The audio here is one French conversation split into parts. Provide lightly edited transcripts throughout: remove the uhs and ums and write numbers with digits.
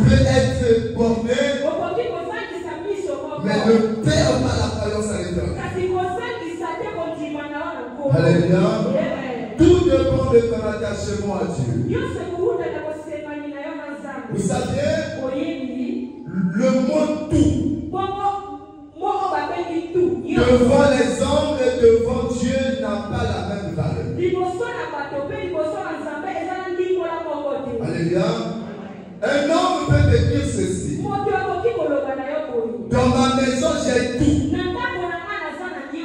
peut être borné, mais ne perd pas la croyance à l'éternel. Alléluia. Tout dépend de ton attachement à Dieu. Vous saviez, le mot tout, devant les hommes et devant Dieu, n'a pas la même valeur. Alléluia. Un homme peut te dire ceci. Dans ma maison, j'ai tout.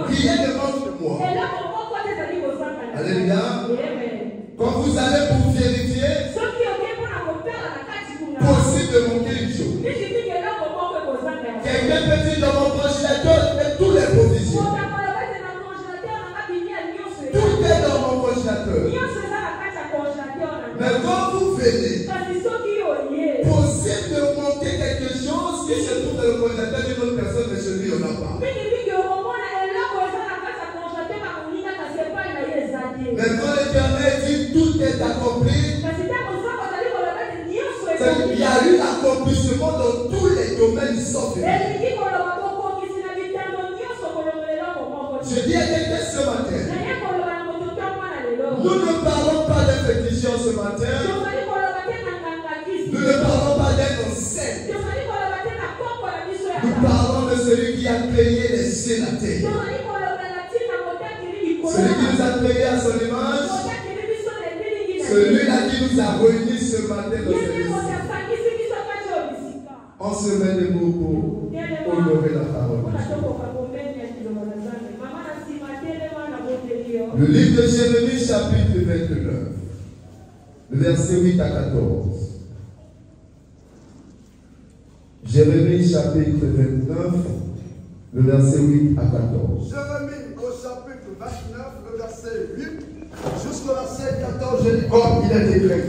Rien ne manque de moi. Alléluia. Quand vous allez pour vérifier, possible de manquer une chose. Quelqu'un peut dire dans mon congélateur, et tous les provisions. Tout est dans mon congélateur. Mais quand vous venez, possible de manquer quelque chose qui se trouve dans le congélateur d'une autre personne, mais celui il n'y en a pas. Mais quand l'Éternel dit tout est accompli, il y a eu l'accomplissement dans tous les domaines sauf lui. Je dis à quelqu'un ce matin, nous ne parlons pas d'un féticheur ce matin, nous ne parlons pas d'un ancêtre, nous parlons de celui qui a créé les cieux et la terre, celui qui nous a créés à son image, celui-là qui nous a réunis ce matin dans cette église. On se met debout pour honorer la parole. Le livre de Jérémie, chapitre 29, le verset 8 à 14. Jérémie, chapitre 29, le verset 8 à 14. Jérémie, au chapitre 29, le verset 8 jusqu'au verset 14, je dis comme il est écrit.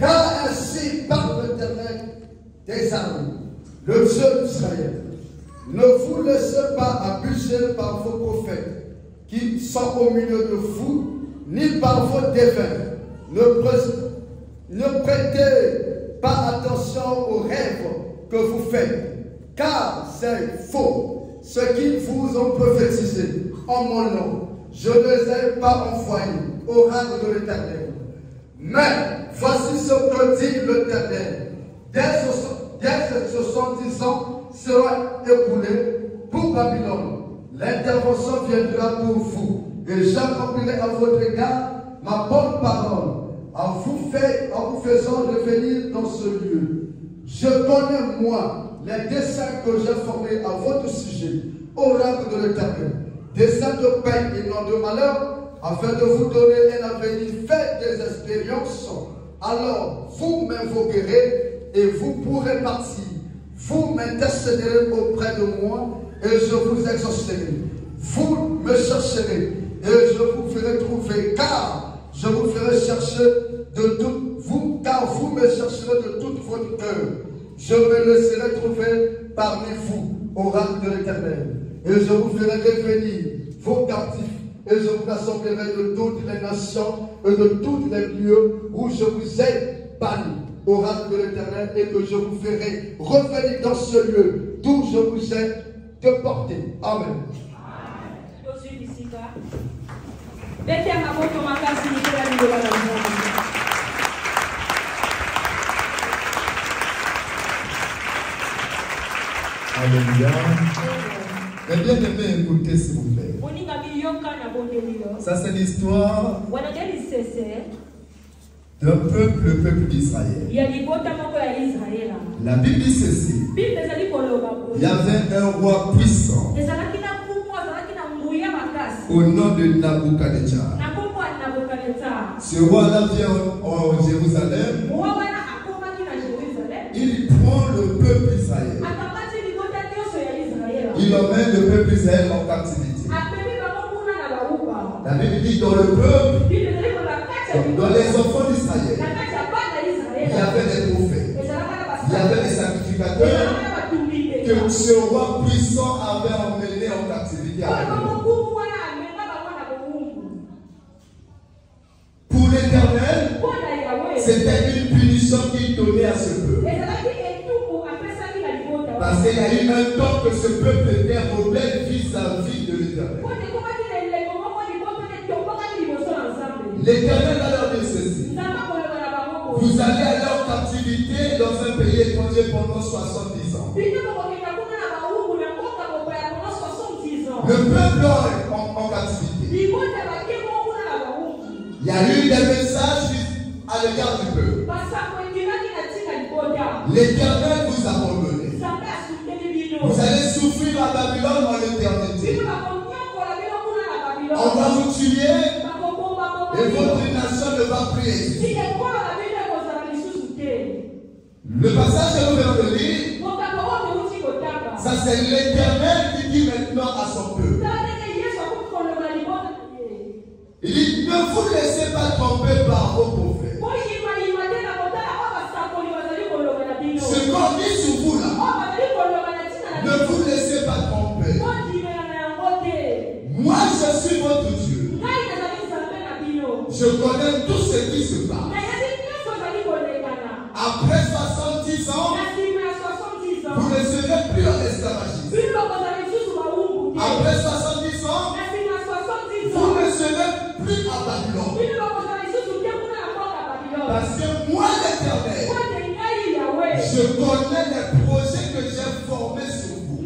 Car ainsi parle l'Éternel des armées, le Dieu d'Israël. Ne vous laissez pas abuser par vos prophètes qui sont au milieu de vous, ni par vos devins. Ne prêtez pas attention aux rêves que vous faites, car c'est faux. Ce qu'ils vous ont prophétisé en mon nom, je ne les ai pas envoyés au rang de l'Éternel. Mais voici ce que dit l'Éternel. Dès 70 ans sera écoulé pour Babylone. L'intervention viendra pour vous, et j'accomplirai à votre égard ma bonne parole, en vous faisant revenir dans ce lieu. Je connais, moi, les desseins que j'ai formés à votre sujet, oracle de l'Éternel, desseins de paix et non de malheur, afin de vous donner un avenir fait des expériences. Alors vous m'invoquerez et vous pourrez partir. Vous m'intercéderez auprès de moi et je vous exaucerai. Vous me chercherez et je vous ferai trouver, car je vous ferai chercher de tout vous, car vous me chercherez de tout votre cœur. Je me laisserai trouver parmi vous, oracle de l'Éternel, et je vous ferai revenir vos captifs, et je vous rassemblerai de toutes les nations et de tous les lieux où je vous ai bannis, oracle de l'Éternel, et que je vous ferai revenir dans ce lieu d'où je vous ai déporté. Amen. Alléluia. Mais bien aimé, écoutez s'il vous plaît. Ça c'est l'histoire d'un peuple, le peuple d'Israël. La Bible dit ceci. Il y avait un roi puissant au nom de Nabuchodonosor. Ce roi-là vient en Jérusalem. Il prend le peuple d'Israël. Il emmène le peuple d'Israël en captivité. La Bible dit dans le peuple, dans les enfants d'Israël, il y avait des prophètes, il y avait des sacrificateurs que ce roi puissant avait emmené en captivité avec lui. Pour l'Éternel, c'était une punition qu'il donné à ce peuple. Parce qu'il y a eu un temps que ce peuple était rebelle vis-à-vis de l'Éternel. L'Éternel va leur dire ceci. Vous allez aller en captivité dans un pays étranger pendant 70 ans. Le peuple est en captivité. Il y a eu des messages à l'égard du peuple. L'Éternel vous a abandonné. Vous allez souffrir à Babylone en éternité. On va vous tuer et votre nation ne va plus exister. Le passage que nous venons de lire, ça c'est l'Éternel qui dit maintenant à son peuple. Il dit, ne vous laissez pas tromper par vos prophètes. Ce qu'on dit sur vous là, ne vous laissez pas tromper. Moi je suis votre Dieu. Je connais tout ce qui se passe. Après 70 ans, vous ne serez plus en esclavagisme. Après 70 ans, vous ne serez plus à Babylone. Parce que moi, l'Éternel, je connais les projets que j'ai formés sur vous.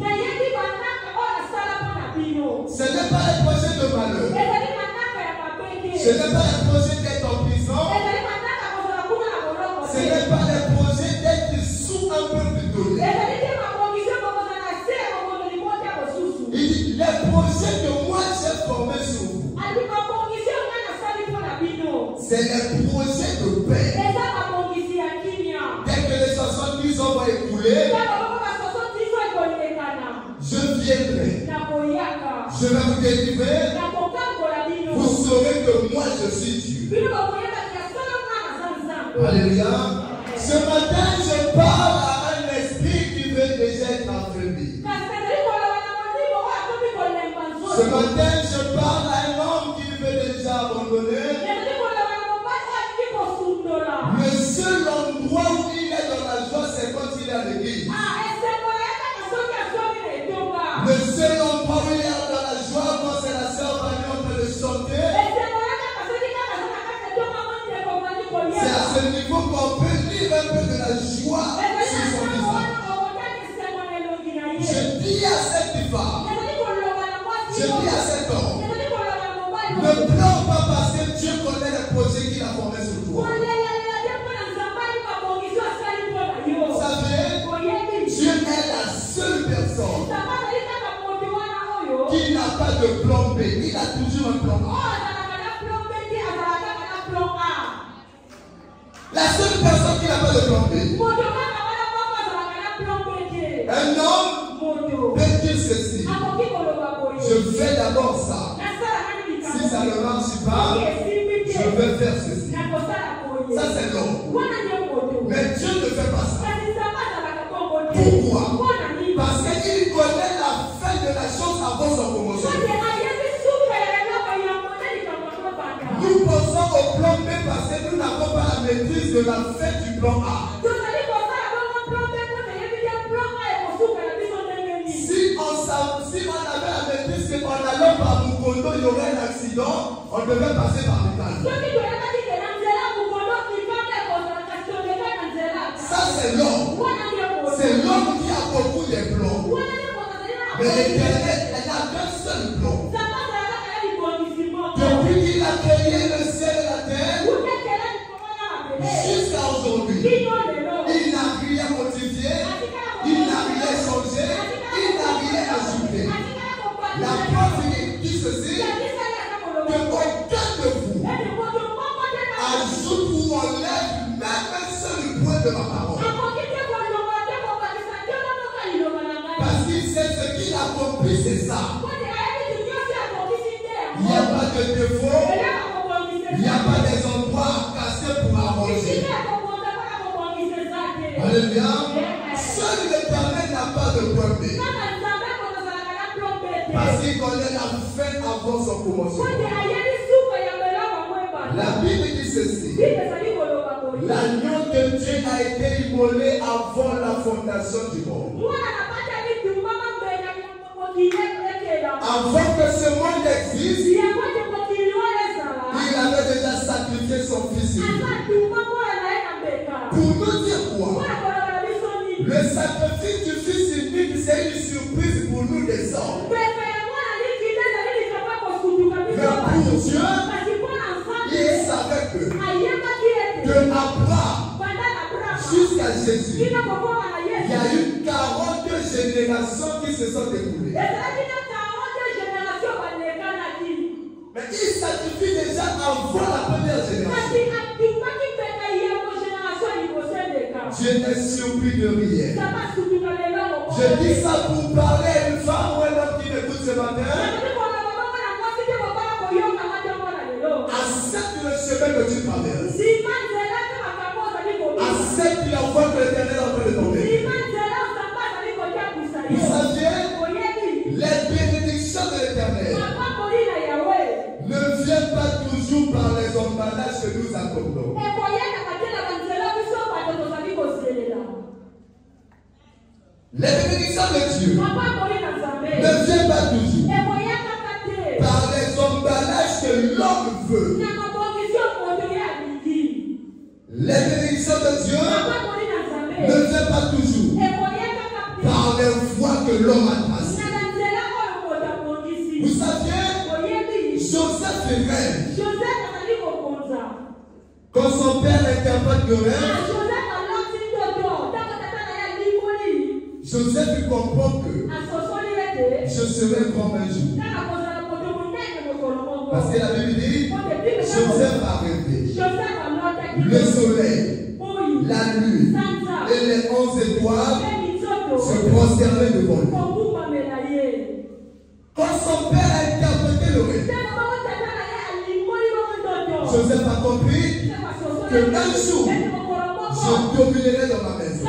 Ce n'est pas les projets de malheur. Ce n'est pas les projets d'être en prison. Ce n'est pas les projets d'être sous un peuple donné. Il dit, les projets que moi j'ai formés sur vous, c'est les projets de paix. Dès que les 70 ans vont écouler, je viendrai. Je vais vous délivrer. Vous saurez que moi je suis Dieu. Alléluia. Ce matin, je parle à un esprit qui veut déjà être affaibli. Ce matin, je parle à un homme qui veut déjà abandonner. Le seul endroit où il est dans la joie, c'est quand il est à l'église. Le seul endroit où il est dans la joie, quand c'est la sœur Fanny en train de chanter. C'est à ce niveau qu'on peut lire un peu de la joie sur son visage. Je dis à cette femme, je dis à cet homme, ne pleure pas parce que Dieu connaît les projets qu'il a formés sur toi. Vous savez, Dieu est la seule personne qui n'a pas de plan B. Il a toujours un plan A. La seule personne qui n'a pas de plan B. Un homme peut dire ceci. Je fais d'abord ça. Si ça ne marche pas, je vais faire ceci. Ça c'est l'homme. Mais Dieu ne fait pas ça. Pourquoi? Parce qu'il connaît la fin de la chose avant son promotion. Nous pensons au plan B parce que nous n'avons pas la maîtrise de la fin du plan A. Si on avait la maîtrise qu'en allant par Mukondo, il y aurait un accident, on devait passer par l'État. Ça c'est l'homme. C'est l'homme qui a beaucoup de plans. Mais l'Éternel, elle n'a qu'un seul plan. Depuis qu'il a créé le ciel et la terre, jusqu'à aujourd'hui, il n'a rien modifié, il n'a rien changé, il n'a rien ajouté. La preuve dit ceci, que aucun de vous ajoute ou enlève même un seul point de ma parole. Parce qu'il sait ce qu'il accomplit, c'est ça. Il n'y a pas de défaut, il n'y a pas des endroits cassés pour arranger. Alléluia. Seul l'Éternel n'a pas de point B. Parce qu'il connaît la fin avant son promotion. La Bible dit ceci. L'agneau de Dieu a été immolé avant la fondation du monde. Avant que ce monde existe, il avait déjà sacrifié son fils. Pour nous dire quoi? Le sacrifice du fils unique, c'est une surprise pour nous les hommes. Mais pour Dieu, il savait que de Abraham jusqu'à Jésus, il y a eu 42 générations qui se sont déroulées. Mais il sacrifie déjà avant la première génération. Dieu n'est surpris de rien. Je dis ça pour parler à une femme ou un homme qui m'écoute ce matin. Accepte le chemin que tu traverses. Accepte la voie que l'Éternel est en train de tomber. Vous saviez, les bénédictions de l'Éternel ne viennent pas toujours par les emballages que nous accordons. Les bénédictions de Dieu ne viennent pas toujours par les emballages que l'homme veut. Les bénédictions de Dieu ne viennent pas toujours par les voies que l'homme a tracées. Vous saviez, Joseph est rêve. Quand son père interprète le rêve, Joseph comprend que je serai grand un jour. Parce que la Bible dit, Joseph a rêvé le soleil, la lune et les 11 étoiles se prosternaient devant lui. Quand son père a interprété le rêve, Joseph a compris que un jour, je dominerai dans ma maison.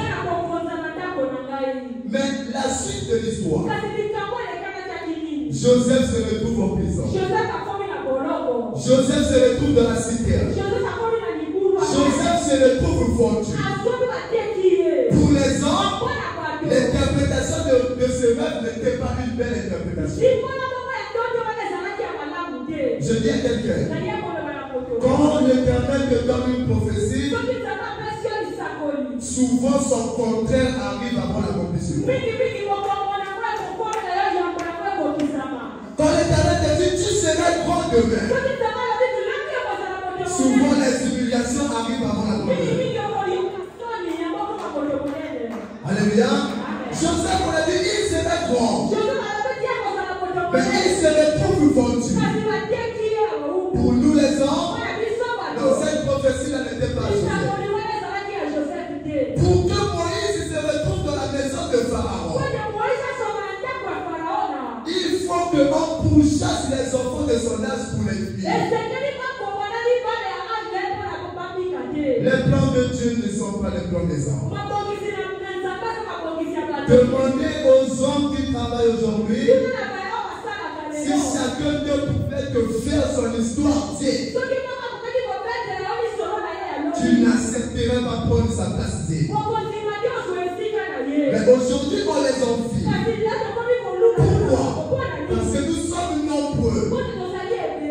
Mais la suite de l'histoire, Joseph se retrouve en prison. Joseph se retrouve dans la citerne. Joseph se retrouve vendu. Pour les hommes, l'interprétation de ce rêve n'était pas une belle interprétation. Je dis à quelqu'un, quand l'Éternel te donne une prophétie, souvent son contraire arrive avant l'accomplissement. Quand l'Éternel te dit tu seras grand demain, souvent les humiliations arrivent avant la gloire. Alléluia. Joseph on a dit il serait grand, mais il se retrouve vendu. Pour nous les hommes, dans cette prophétie là n'était pas Joseph. Pour que Moïse se retrouve dans la maison de Pharaon, il faut qu'on pourchasse les enfants de son âge pour les filles. Les plans de Dieu ne sont pas les plans des hommes. Demandez aux hommes qui travaillent aujourd'hui si chacun d'eux pouvait te faire son histoire. Tu n'accepterais pas prendre sa place. Mais aujourd'hui, on les envie. Pourquoi? Parce que nous sommes nombreux.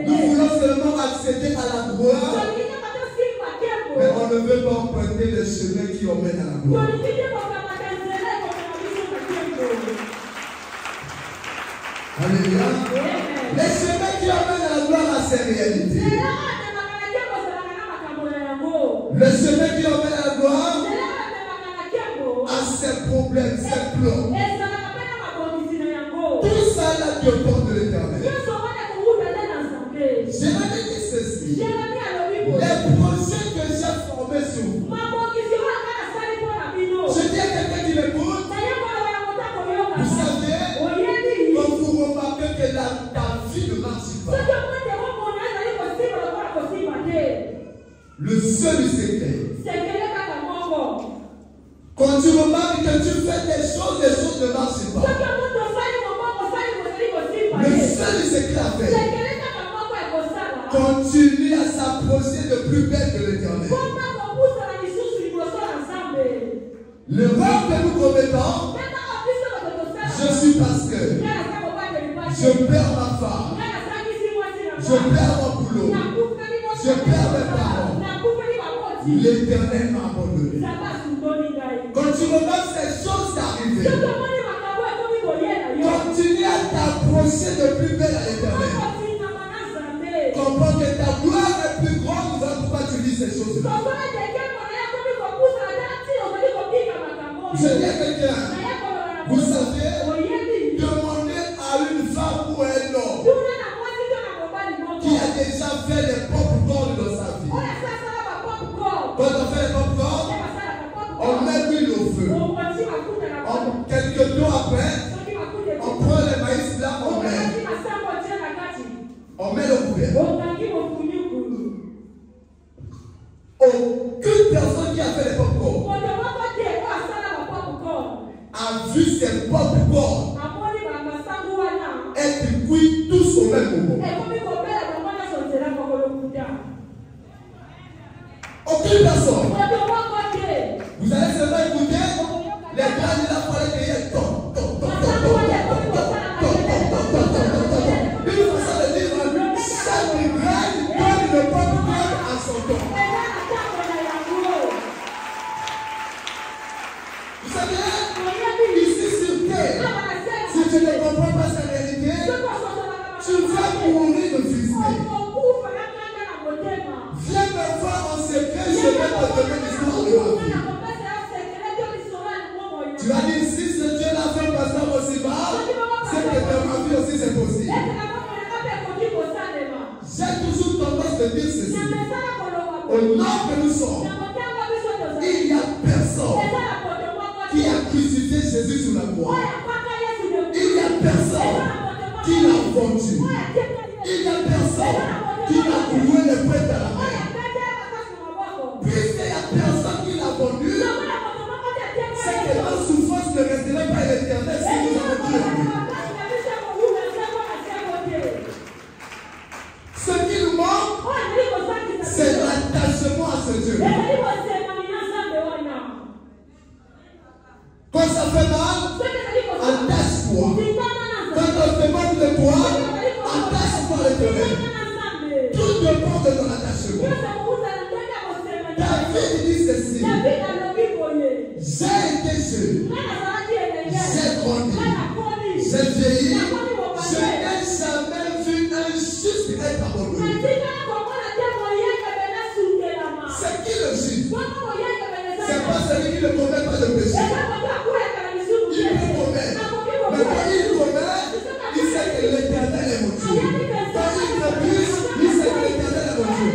Nous voulons seulement accéder à la gloire. Mais on ne veut pas emprunter le chemin qui emmène à la gloire. Alléluia. Les chemins qui emmènent à la gloire à ses réalités. Le chemin qui emmène à la gloire a ses problèmes, ses plans. Tout ça là dépend de l'Éternel. Jérémie dit ceci. Les projets que j'ai formés sur vous. Je dis à quelqu'un qui m'écoute. Vous savez, quand vous remarquez que ta vie ne marche pas, le seul secret, quand tu remarques que tu fais des choses ne marchent pas, le seul secret à faire, continue à s'approcher de plus belle que l'Éternel. L'erreur que nous commettons, je suis pasteur, je perds ma femme, je perds mon boulot, je perds mes parents. L'Éternel m'a abandonné. Quand tu regardes ces choses arriver, continue à t'approcher de plus belle à l'Éternel. Comprends que ta gloire est plus grande. Voilà pourquoi tu lis ces choses-là. Je dis à quelqu'un, vous savez, demandez à une femme ou un homme qui a déjà fait les pop-corn dans sa vie. Quand on fait les pop-corn, on met l'huile au feu. Quelques temps après, on prend les maïs blancs, on met le couvert. Aucune personne qui a fait les pop-corn a vu ces pop-corn être cuits tous au même moment. Aucune personne. Vous allez seulement écouter les gars de la forêt qui est top. Une façon de dire, chaque graine donne le pop-corn à son temps. Vous savez, ici sur terre, si tu ne comprends pas cette réalité, tu vas mourir de frustrer. Viens me voir en secret, je vais te donner l'histoire de ma vie. Tu vas dire, si ce Dieu l'a fait passer aussi mal, c'est que dans ma vie aussi c'est possible. J'ai toujours tendance de dire ceci. Au nom que nous sommes, il n'y a personne qui a crucifié Jésus sur la croix. Il n'y a personne qui l'a vendu. Il n'y a personne qui l'a cloué le prêtre à la main. Puisqu'il n'y a personne qui l'a vendu, c'est que la souffrance ne resterait pas éternelle si nous avons Dieu. Ce qui nous manque, c'est l'attachement à ce Dieu. Quand ça fait mal, attache-toi. Quand on te demande de toi, attache-toi à l'Éternel. Tout dépend de ton attachement. David dit ceci. J'ai été jeune, j'ai grandi, j'ai vieilli, je n'ai jamais vu un juste être abandonné. C'est qui le juste? C'est pas celui qui ne commet pas de péché. Il peut commettre. Mais quand il commet, il sait que l'Éternel est mon Dieu. Quand il refuse, il sait que l'Éternel est mon Dieu.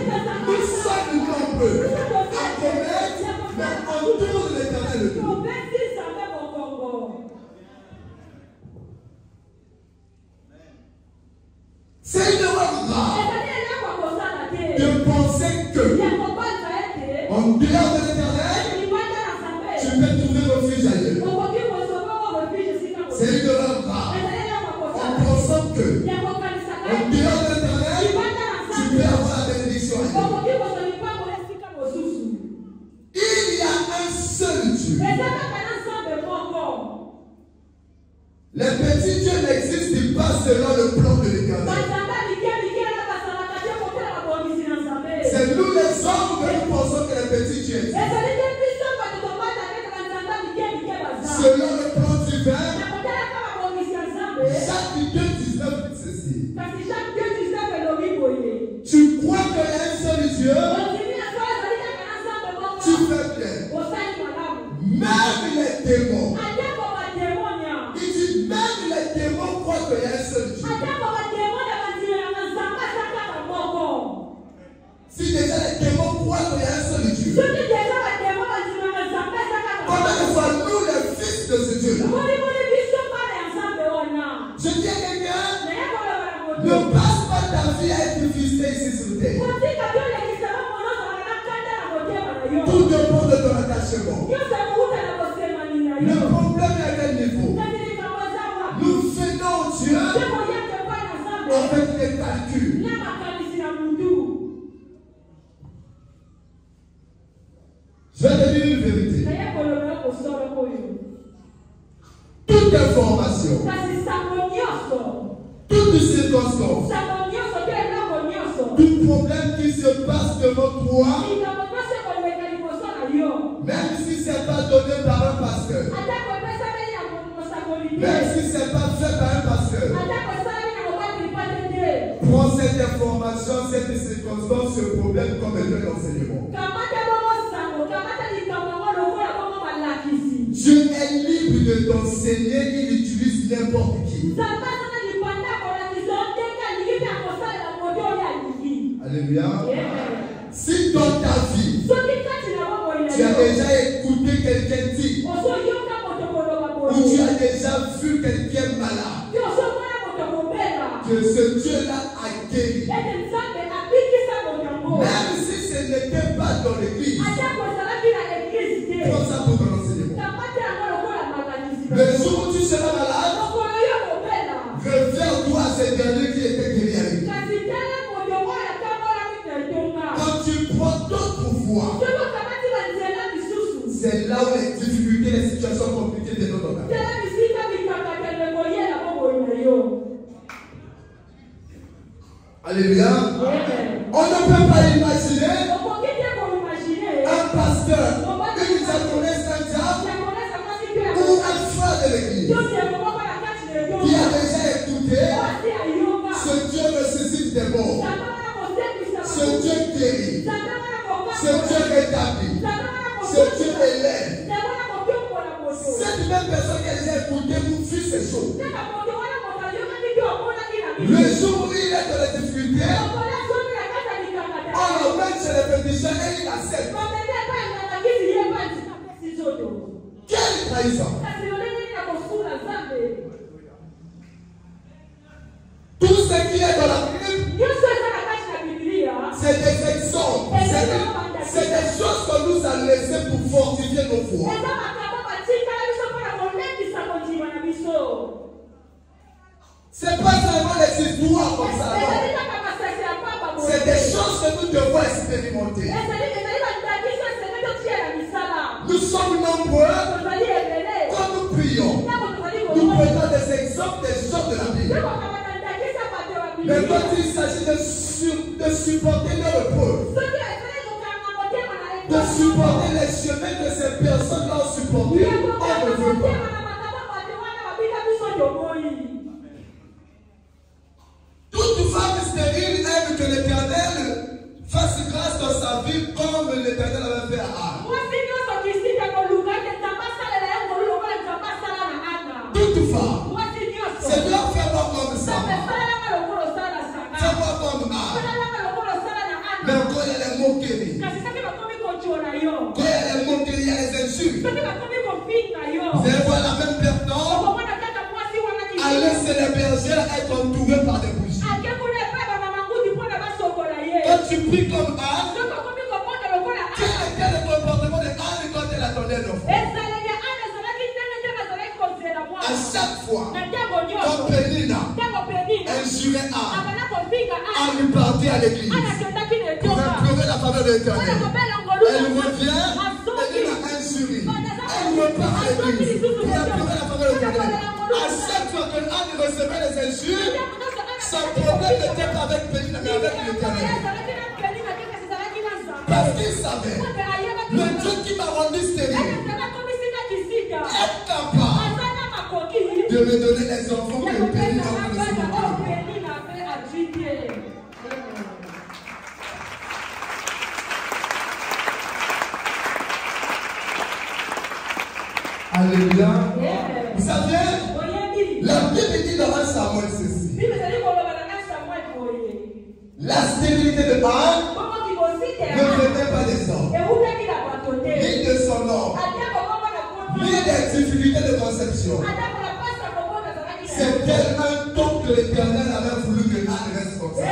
Nous sommes nombreux à commettre, mais autour de l'Éternel est Dieu. C'est une erreur grave de penser que en dehors de l'Éternel, tu peux trouver refuge ailleurs. C'est une erreur grave. En pensant que en dehors de l'Éternel, tu peux avoir la bénédiction ailleurs. Il y a un seul Dieu. Les petits dieux n'existent pas selon le plan de l'Éternel. C'est nous les hommes que nous pensons que les petits dieux existent. Selon le plan divin, Jacques 2,19 dit ceci. Tu crois qu'il y a un seul Dieu? Tu fais bien. Même les démons. Il dit même les démons croient qu'il y a un seul Dieu. Si déjà les démons croient qu'il y a un seul Dieu, comment ne fois nous les fils de ce Dieu-là? Je dis à quelqu'un, ne passe pas ta vie à être frustré ici sur terre. Tout dépend de ton attachement. Le problème est à quel niveau? Nous faisons Dieu avec les calculs. Je vais te dire une vérité. toute information, toute circonstance, tout problème qui se passe devant toi, même si ce n'est pas donné par un pasteur, même si ce n'est pas fait par un pasteur, prends cette information, cette circonstance, ce problème comme un enseignement. Dieu est libre de t'enseigner, il utilise n'importe qui. Alléluia. Si dans ta vie, tu as déjà écouté quelqu'un dire, ou tu as déjà vu quelqu'un malade, que ce Dieu-là a guéri, même si ce n'était pas dans l'église, prends ça pour ton enseignement. Le jour où tu seras malade, réfère-toi à ce dernier qui était guéri avec lui. Quand tu prends d'autres pouvoirs, c'est là où les difficultés, les situations compliquées de notre vie. Alléluia. On ne peut pas imaginer un pasteur, une diaconesse, un diable ou un frère de l'église qui a déjà écouté ce Dieu ressuscite des morts, ce Dieu guérit, ce Dieu rétablit, ce Dieu élève. Cette même personne qui a déjà écouté vous fit ces choses. Le jour où il est dans la difficulté, on l'emmène chez les pétitions et il accepte. Quelle trahison! Tout ce qui est dans la Bible, c'est des exemples, c'est des choses que nous a laissées pour fortifier nos foi. C'est pas seulement les histoires comme ça. C'est des choses que nous devons expérimenter. Nous sommes nombreux. Quand nous prions, nous prenons des exemples des choses de la Bible. Mais quand il s'agit de supporter leur épreuve, de supporter les chemins que ces personnes ont supportés, on ne veut pas. Toute femme stérile aime que l'Éternel fasse grâce dans sa vie comme l'Éternel avait fait à Anne. Toute femme, Seigneur, fais-moi comme ça. Fais-moi comme Anne. Mais quand il y a les moqueries, quand il y a les moqueries, il y a les insultes. Vous allez voir la même personne aller chez les bergères être entourée par des bougies. Quand tu pries comme Anne, quel était le comportement de Anne quand elle attendait l'offre? À chaque fois, quand Pénina injurait Anne, Anne partait à l'église pour implorer la faveur de l'Éternel. Elle revient, Pénina injurie. Elle repart à l'église pour implorer la faveur de l'Éternel. À chaque fois que Anne recevait les injures, son problème n'était pas avec Pénina, mais avec l'Éternel. Parce qu'il savait, le Dieu qui m'a rendu stérile est capable de me donner les enfants que Pénina a reçus. Alléluia. Vous savez, la Bible dit dans 1 Samuel ceci. La stérilité de Anne ne venait pas des hommes, ni de son homme, ni des difficultés de conception. C'était un don que l'Éternel avait voulu que Anne reste comme ça.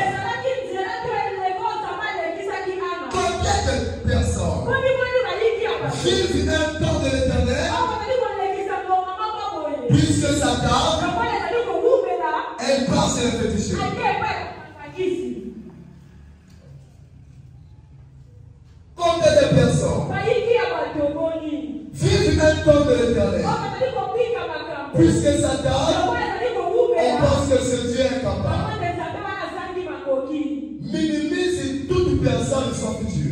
Combien de personnes vivent un don de l'Éternel, puisque Satan, elle part chez les féticheurs. Combien de personnes vivent un homme de l'Éternel. Puisque Satan, on pense que ce Dieu est capable. Minimise toute personne sans Dieu.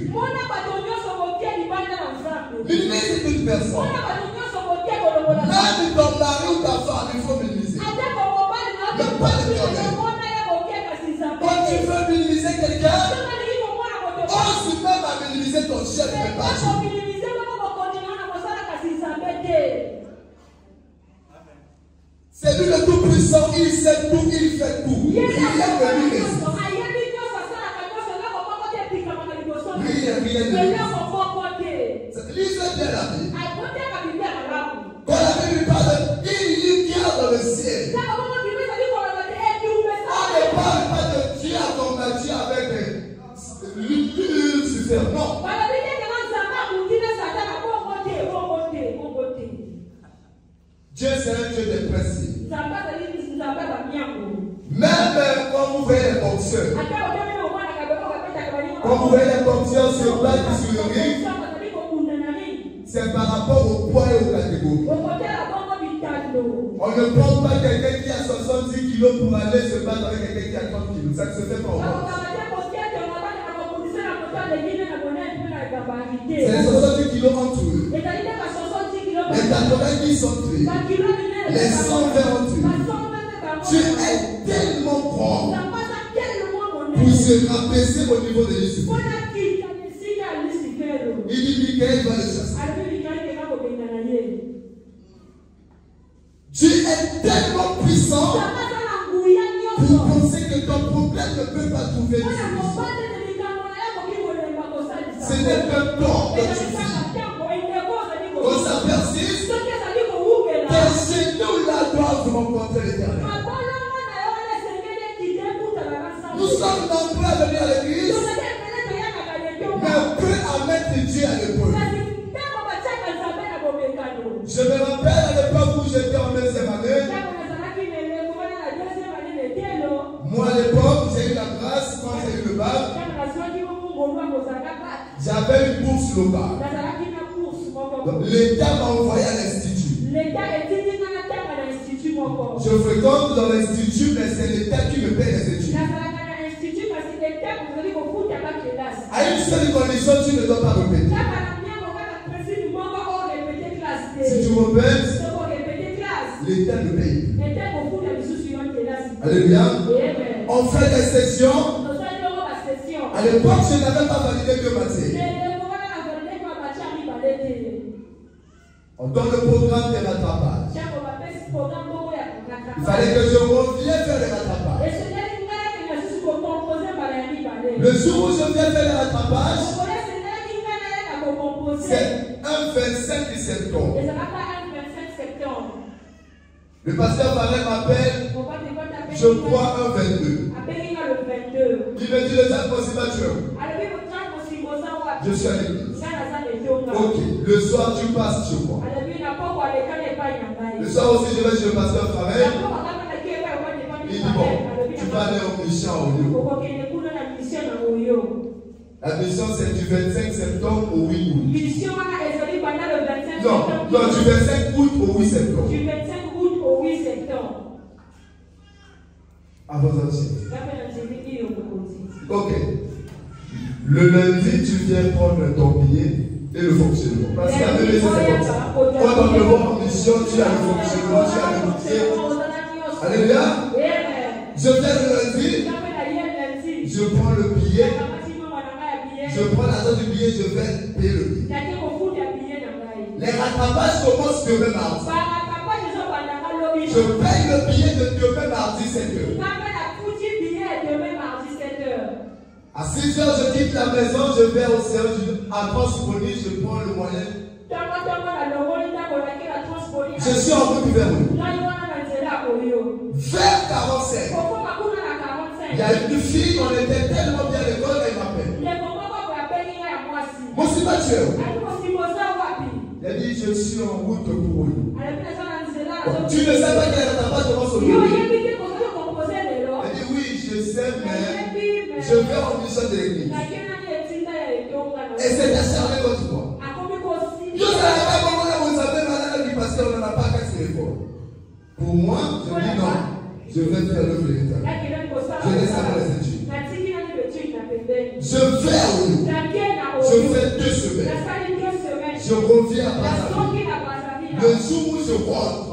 Minimise toute personne. Même ton mari ou ta femme, il faut minimiser. Mais pas l'Éternel. Quand tu veux minimiser quelqu'un, ose même à minimiser ton chef, mais pas Dieu. C'est lui le tout-puissant, il sait tout, il fait tout. Rien ne lui résiste. Rien ne lui résiste. Lisez bien la Bible. Quand la Bible parle, il vient dans le ciel. On ne parle pas de Dieu à ton Dieu avec Lucifer, non. Dieu c'est un Dieu de principe. Même quand vous voyez les boxeurs, quand vous voyez les boxeurs se battre sur le ring, c'est par rapport au poids et aux catégories. On ne prend pas quelqu'un qui a 70 kilos pour aller se battre avec quelqu'un qui a 30 kilos. Ça ne se fait pas au monde. C'est les 70 kilos entre eux. Les 90 sont tués. Les 120 ont tué. Dieu est tellement grand pour se rabaisser au niveau de Lucifer. Il dit Michael va le chasser. Dieu est tellement puissant pour penser que ton problème ne peut pas trouver de solution. Ce n'est qu'un temps que tu vis. Quand ça persiste, tes genoux là doivent rencontrer l'Éternel. Nous sommes nombreux à venir à l'église, mais peu à mettre Dieu à l'épreuve. Je me rappelle à l'époque où j'étais en deuxième année. Moi à l'époque, j'ai eu la grâce quand j'ai eu le bac. J'avais une bourse locale. L'État m'a envoyé à l'institut. Je fréquente dans l'institut, mais c'est l'État qui me paie les études. À une seule condition, tu ne dois pas répéter. Si tu répètes, l'État ne paye. Alléluia. On fait des sessions. À l'époque, je n'avais pas validé que matière. On donne le programme de rattrapage. Il fallait que je revienne faire les rattrapages. Le jour où je viens faire les rattrapages, c'est un 25 septembre. Le pasteur Barret m'appelle, je crois un 22. Il me dit, le temps possible, je suis à l'église. Ok, le soir tu passes chez moi. Le soir aussi je vais chez le pasteur Barret. Il dit, bon, tu vas aller en mission à Oyo. La mission c'est du 25 septembre au 8 août. Non, du 25 août au 8 septembre. Du 25 août au 8 septembre. Avant ça. Ok. Le lundi, tu viens prendre ton billet et le fonctionnement. Parce qu'à c'est comme ça. Quand on te voit en mission, tu as le fonctionnement, tu as le billet. Alléluia. Je viens le lundi, je prends le billet, je prends l'argent du billet, je vais payer le billet. Les rattrapages commencent demain mardi. Je paye le billet de demain mardi 7h. À 6h, je quitte la maison, je vais au service à Transpolis, je prends le moyen. Je suis en route vers vous. Vers 47. Il y a une fille, on était tellement bien à l'école, elle m'appelle. Moi, c'est Mathieu. Il a dit, je suis en route pour vous. Tu ne sais pas qu'elle n'a pas commencé au début. Elle dit, oui, je sais, mais je vais en mission de l'église. Et c'est acharné contre moi. Vous savez pas comment vous savez, madame. téléphone. Pour moi, je dis non. Je vais faire le véritable. Je laisse à les études. Je vais au lieu. Je fais 2 semaines. Je reviens à Brazzaville. Le jour où je rentre,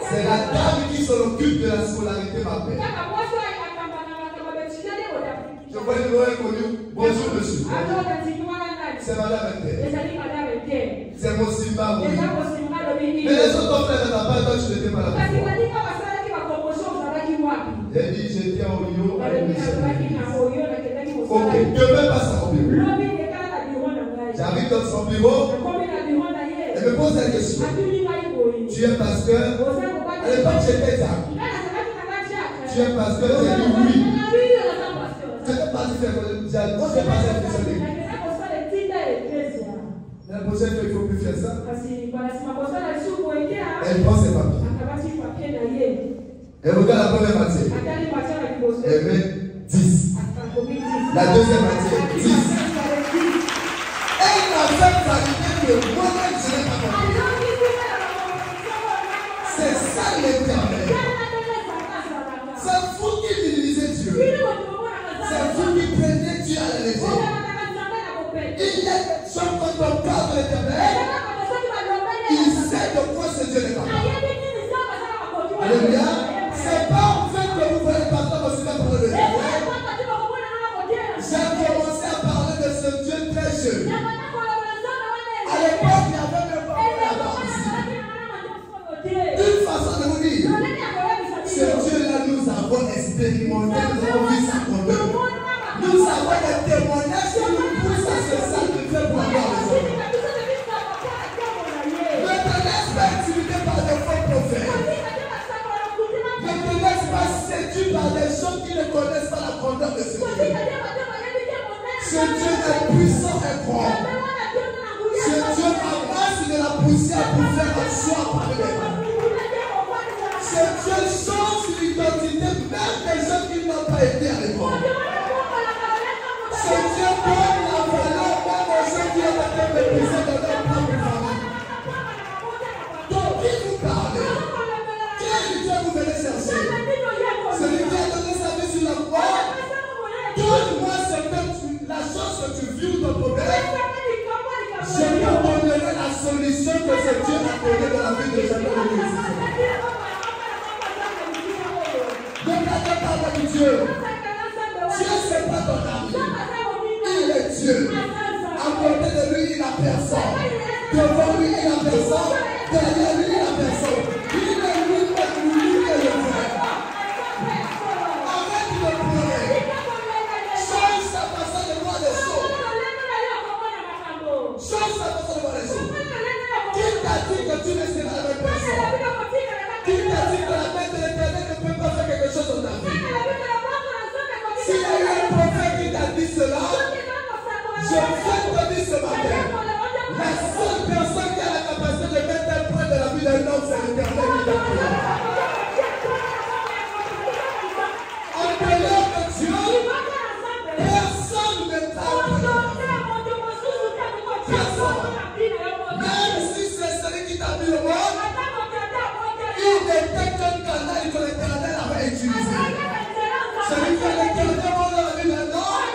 c'est la dame qui s'en occupe de la scolarité m'appelle. Je vois le nom inconnu. Bonjour monsieur. C'est madame Inter. C'est mon Simba. Mais les autres frères ne pas, toi tu n'étais pas là. Elle dit j'étais au Rio avec monsieur. Ok, demain passe au bureau. J'arrive dans son bureau. Elle me pose la question. Tu es pasteur? À l'époque j'étais Jacques. Tu es pasteur? J'ai dit oui. Je n'ai pas dit faire quoi. J'ai pas dit. La prochaine fois, il ne faut plus faire ça. Elle prend ses papiers. Elle regarde la première matière. Elle met 10. La deuxième matière, 10. Elle m'a fait valider que moi-même, je n'ai pas compris. C'est ça l'éternel. C'est vous qui utilisez Dieu. C'est vous qui prenez Dieu à la légère. Il est chaque fois qu'on parle de l'éternel, il sait de quoi ce Dieu est capable. Alléluia. C'est pas en fait que vous voyez pasteur aussi parler de l'éternel. J'ai commencé à parler de ce Dieu très jeune. À l'époque, il y avait même pas ici. Une façon de vous dire, ce Dieu-là, nous avons expérimenté, nous avons vu sa conduite. Nous avons des témoignages qui nous poussent à ce sacrifice pour avoir les autres. Ne te laisse pas intimider par des faux prophètes. Ne te laisse pas séduire par des gens qui ne connaissent pas la grandeur de ce Dieu. Ce Dieu est puissant et grand. Ce Dieu amasse de la poussière pour faire un choix parmi les gens. Ce Dieu change l'identité même des gens qui n'ont pas été à l'époque. Ce Dieu donne la valeur même aux gens qui ont été méprisés dans leur propre famille. Donc, qui vous parle? Quel Dieu vous venez chercher? Celui qui a donné sa vie sur la croix. Donne-moi la chose que tu vis ou ton problème. Je te donnerai la solution que ce Dieu a donnée dans la vie de chacun de nous. Ne t'attends pas avec Dieu. Dieu, ce n'est pas ton ami. Il est Dieu. À côté de lui, il n'a personne. Devant lui, il n'a personne. Derrière lui, il n'a personne. Il est lui-même lui et le frère. Arrête de pleurer. Change sa façon de voir les choses. Change sa façon de voir les choses. Qui t'a dit que tu ne seras la même personne? Qui t'a dit que la main de l'éternel ne peut pas faire quelque chose dans ta vie? S'il y a eu un prophète qui t'a dit cela, je viens te dire ce matin, la seule personne qui a la capacité de mettre un point de la vie d'un homme, c'est l'éternel qui t'a créé. En dehors de Dieu, personne ne t'a créé. Personne. Même si c'est celui qui t'a mis le monde, il n'était qu'un canal que l'éternel avait utilisé. Celui qui a l'éternel dans la vie d'un homme,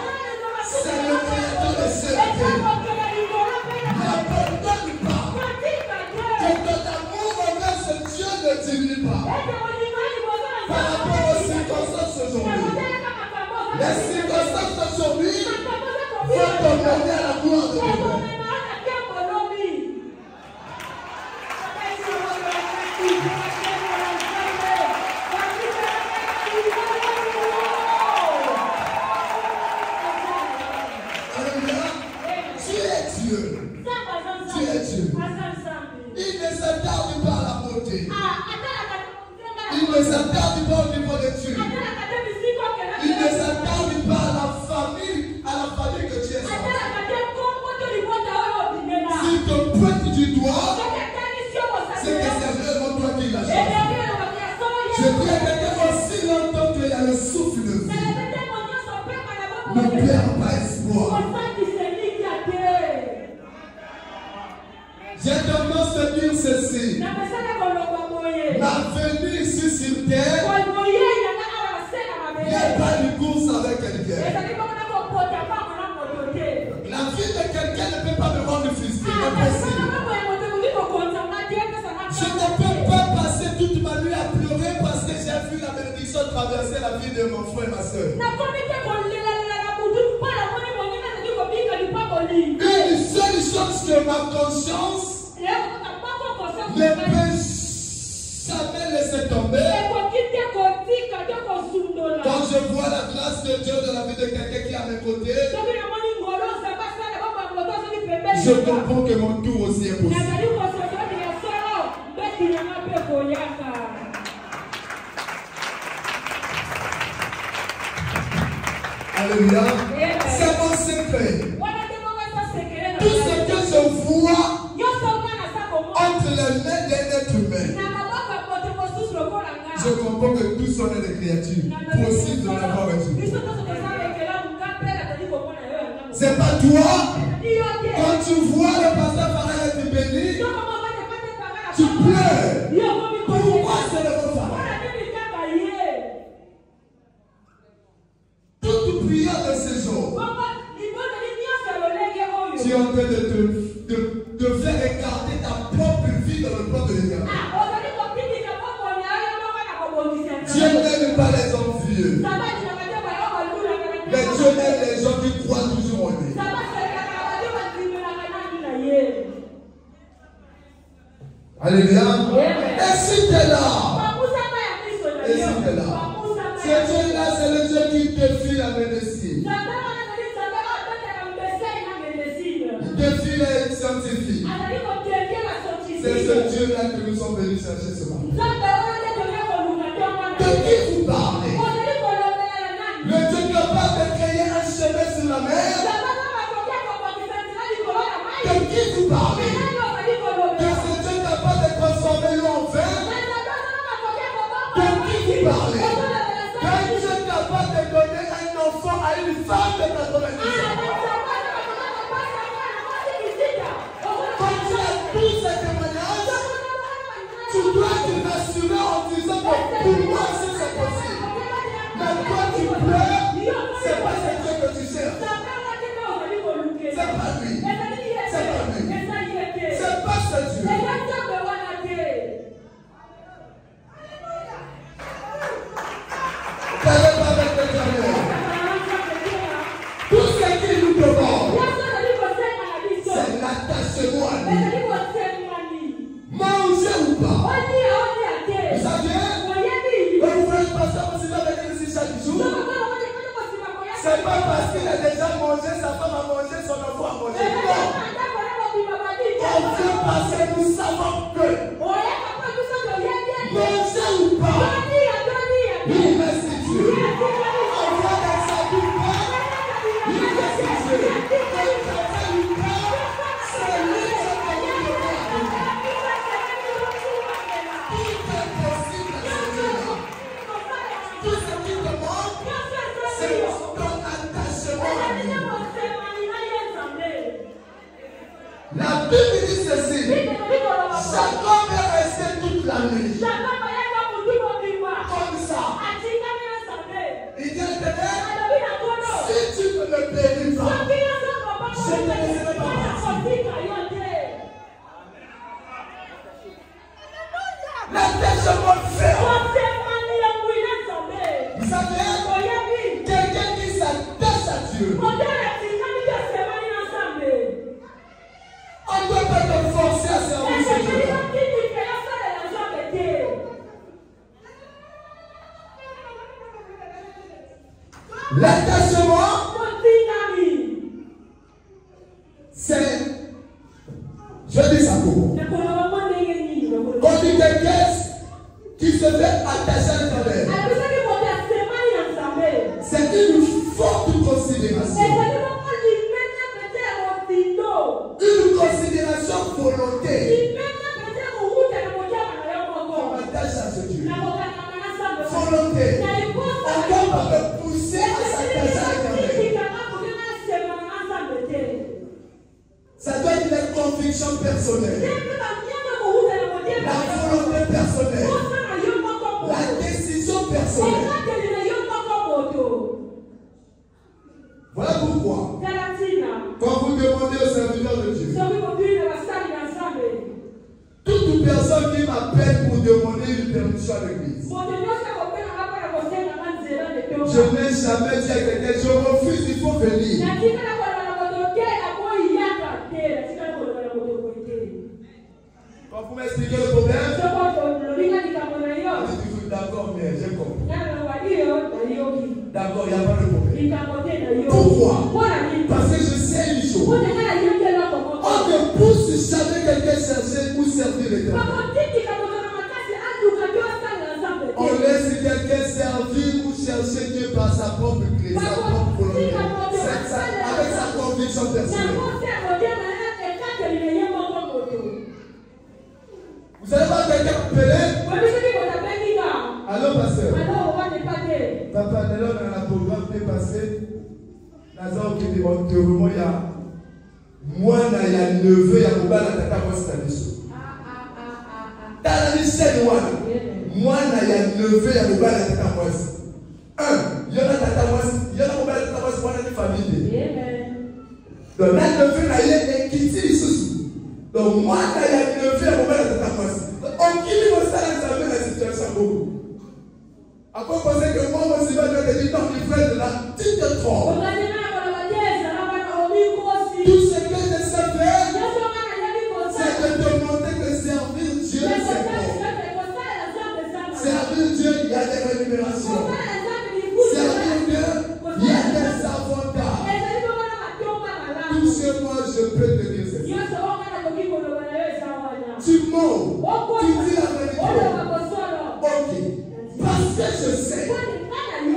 c'est le créateur de ce Dieu. N'abandonne pas. Que ton amour envers ce Dieu ne diminue pas. Par rapport aux circonstances aujourd'hui. Les circonstances d'aujourd'hui vont te mener à la gloire de Dieu. Il ne s'attarde pas à la beauté. Il ne s'attarde pas au niveau de Dieu. Il ne s'attarde pas à la famille que tu es sorti. S'il te pointe du doigt, c'est que c'est vraiment toi qui l'as choisi. Je dis à quelqu'un aussi longtemps qu'il y a le souffle de vie. Ne perds pas espoir. J'ai tendance à dire ceci. africaine, il n'y a pas de course avec quelqu'un. La vie de quelqu'un ne peut pas me rendre frustré. Impossible. Je ne peux pas passer toute ma nuit à pleurer parce que j'ai vu la bénédiction traverser la vie de mon frère et ma soeur. Une seule chose que ma conscience ne peut jamais laisser tomber. Quand je vois la grâce de Dieu dans la vie de quelqu'un qui est à mes côtés, je comprends que mon tour aussi est possible. Alléluia. C'est mon secret. Tout ce que je vois entre les mains d'un être humain, je comprends que tous sont des créatures possibles de l'avoir reçu. C'est pas toi. Quand tu vois le pasteur pareil être béni, tu pleures. Pourquoi c'est le contraire? Toute prière de ces jours, tu es en train de te faire écarter ta propre vie dans le plan de l'éternel. Dieu n'aime pas les envieux. Mais Dieu aime les gens qui croient toujours en lui. Alléluia. Et si tu es là, et si tu es là, ce Dieu-là, c'est le Dieu qui défie la médecine. Il défie les scientifiques. C'est ce Dieu-là que nous sommes venus chercher ce matin. De qui vous parlez? Le Dieu capable de créer un chemin sur la mer. De qui vous parlez? De ce Dieu capable de transformer l'eau en vin. De qui vous parlez? D'un Dieu capable de donner un enfant à une femme de 90 ans. Quand tu as tous ces témoignages, tu dois te rassurer en disant que pour moi c'est possible. Mais toi tu pleures, c'est pas ce Dieu que tu cherches. C'est pas lui. C'est pas lui. C'est pas ce Dieu. Parlez pas avec l'Éternel. Tout ce qu'il nous demande, c'est l'attachement à lui. Manger ou pas. Vous savez, quand vous voulez passer au cinéma avec lui ici chaque jour, c'est pas parce qu'il a déjà mangé, sa femme a mangé, son enfant a mangé. Non. On vient parce que nous savons que manger ou pas, il restitue. On voit dans sa vie pas, il restitue. Quand il a fait une part, c'est lui qui a fait une part. Tout est possible à ce Dieu-là. Tout ce qu'il demande, c'est ton attachement à lui. La Bible dit ceci. Jacob est resté toute la nuit. Comme ça. Il dit à l'Éternel, si tu ne me bénis pas, je ne te laisserai pas partir. L'attachement ferme. Vous savez, quelqu'un qui s'attache à Dieu, on ne doit pas te forcer à servir ce Dieu-là. L'attachement, c'est, je dis ça comment? On dit quelqu'un qui se fait attacher à l'Éternel. C'est une forte considération. Une considération volonté. On m'attache à ce Dieu. Volonté. On ne doit pas me pousser à s'attacher à l'Éternel. Ça doit être une conviction personnelle. La volonté personnelle. La donné une permission à l'église. Je n'ai jamais dit à quelqu'un, je refuse, il faut venir. Quand vous m'expliquez le problème, d'accord, mais j'ai compris. D'accord, il n'y a pas de problème. Pourquoi? Parce que je sais une chose. On ne pousse jamais quelqu'un chercher ou servir l'Éternel. On laisse quelqu'un servir ou chercher Dieu par sa propre gré, sa propre volonté, avec sa conviction personnelle. Vous savez pas quelqu'un appelé? Allô, pasteur? Papa, nous avons un programme qui est passé. Nous avons fait des enterrements. Il y a moi, il y a neveu, il y a mon père, il y a tata, moi, c'est la mission. Dans la mission, moi, il y a neveu, il y a mon père, il y a tata, moi. Il y a tata, moi, il y a mon père, il y a tata, moi, c'est une famille. Donc, là, neveu, il y a qui tire sous. Donc, moi, il y a neveu, il y a mon père, il y a tata, moi. On quitte mon salaire, ça met la situation beaucoup. À quoi penser que moi, mon Sylvain, je te dis, non, il fait de la petite trompe. Tout ce que je sais faire, c'est de te montrer que servir Dieu, c'est bon. Servir Dieu, il y a des rémunérations. Servir Dieu, il y a des avantages. Tout ce que moi, je peux te dire, c'est ça. Tu mens, tu dis la vérité. Ok. Parce que je sais, il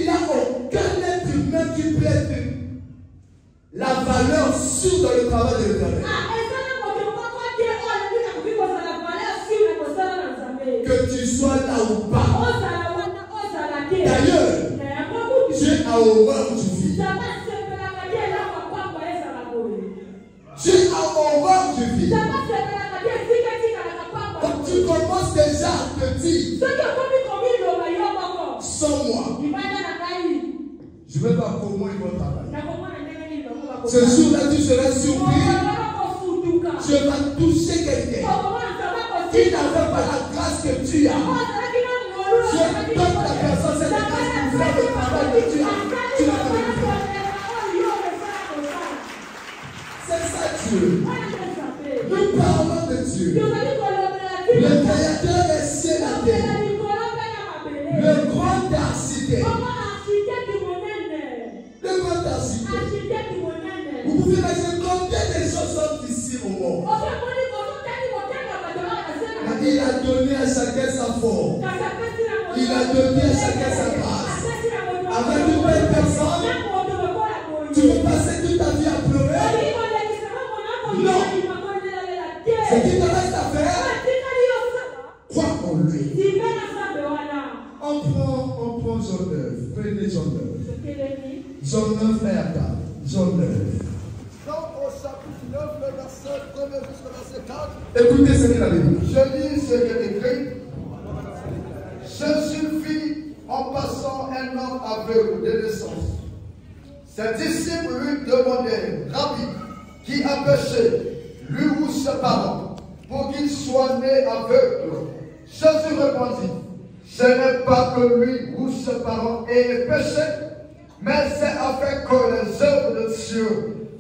n'y a aucun être humain qui plaide la valeur sûre dans le travail de l'Éternel. Que tu sois là ou pas. D'ailleurs, Dieu a horreur du vide. Dieu a horreur du vide. Quand tu commences déjà à te dire, sans moi, je ne vais pas comment ils vont travailler. Ce jour-là, tu seras surpris. Tu vas toucher quelqu'un qui n'avait pas la grâce que tu as. Je donne la personne cette grâce pour faire le travail que tu as. Tu l'as fait. C'est ça Dieu. Nous parlons de Dieu. Le créateur des cieux et la terre. Le grand architecte. Le grand architecte. Vous pouvez imaginer combien de choses sont ici au monde. Il a donné à chacun sa forme. Il a donné à chacun sa grâce. Avec une belle personne, tu veux passer toute ta vie à pleurer? Non. Ce qui te reste à faire, crois en lui. On prend Jean 9. Prenez Jean 9. Jean 9 est à table. Jean 9. Au chapitre 9, le verset 1 jusqu'au verset 4. Écoutez ce qu'il a dit. Je lis ce qui est écrit. Jésus vit en passant un homme aveugle de naissance. Ses disciples lui demandèrent, Rabbi, qui a péché, lui ou ses parents, pour qu'il soit né aveugle? Jésus répondit, ce n'est pas que lui ou ses parents aient péché, mais c'est afin que les œuvres de Dieu